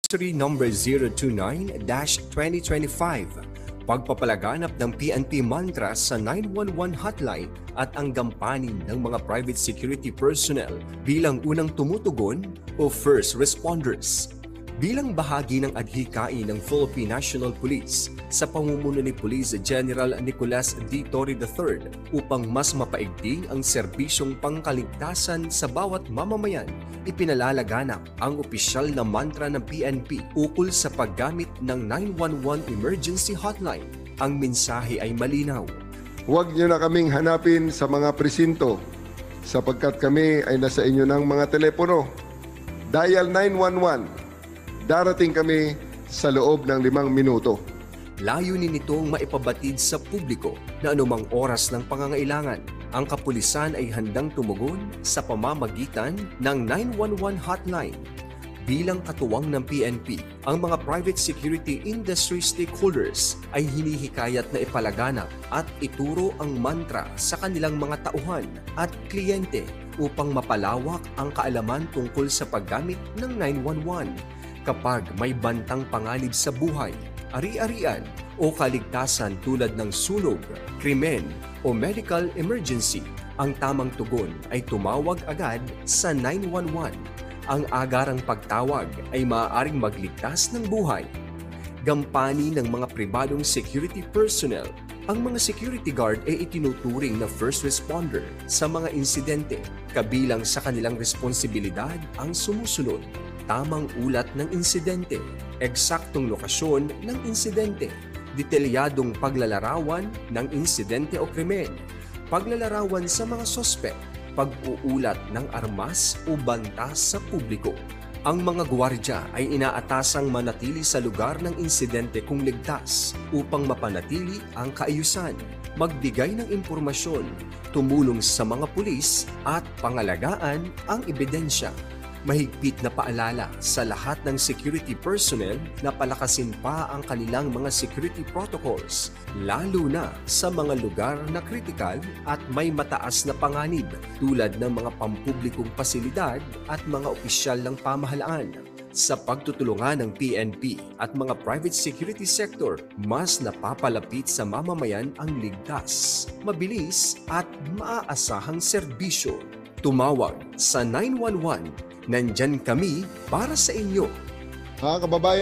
Anniversary number 029-2025, pagpapalaganap ng PNP mantra sa 911 hotline at ang gampanin ng mga private security personnel bilang unang tumutugon o first responders. Bilang bahagi ng adhikain ng Philippine National Police sa pamumuno ni Police General Nicolas D. Torre III upang mas mapaigting ang serbisyong pangkaligtasan sa bawat mamamayan, ipinalalaganap ang opisyal na mantra ng PNP ukol sa paggamit ng 911 emergency hotline. Ang mensahe ay malinaw. Huwag niyo na kaming hanapin sa mga presinto sapagkat kami ay nasa inyo ng mga telepono. Dial 911. Darating kami sa loob ng 5 minuto. Layunin nitong maipabatid sa publiko na anumang oras ng pangangailangan, ang kapulisan ay handang tumugon sa pamamagitan ng 911 hotline. Bilang katuwang ng PNP, ang mga private security industry stakeholders ay hinihikayat na ipalaganap at ituro ang mantra sa kanilang mga tauhan at kliyente upang mapalawak ang kaalaman tungkol sa paggamit ng 911. Kapag may bantang panganib sa buhay, ari-arian o kaligtasan tulad ng sunog, krimen o medical emergency, ang tamang tugon ay tumawag agad sa 911. Ang agarang pagtawag ay maaaring magligtas ng buhay. Gampani ng mga pribadong security personnel, ang mga security guard ay itinuturing na first responder sa mga insidente, kabilang sa kanilang responsibilidad ang sumusunod. Tamang ulat ng insidente, eksaktong lokasyon ng insidente, detalyadong paglalarawan ng insidente o krimen, paglalarawan sa mga sospek, pag-uulat ng armas o banta sa publiko. Ang mga gwardiya ay inaatasang manatili sa lugar ng insidente kung ligtas upang mapanatili ang kaayusan, magbigay ng impormasyon, tumulong sa mga pulis at pangalagaan ang ebidensya. Mahigpit na paalala sa lahat ng security personnel na palakasin pa ang kanilang mga security protocols, lalo na sa mga lugar na kritikal at may mataas na panganib tulad ng mga pampublikong pasilidad at mga opisyal ng pamahalaan. Sa pagtutulungan ng PNP at mga private security sector, mas napapalapit sa mamamayan ang ligtas, mabilis at maaasahang serbisyo. Tumawag sa 911. Nandyan kami para sa inyo. Mga kababayan,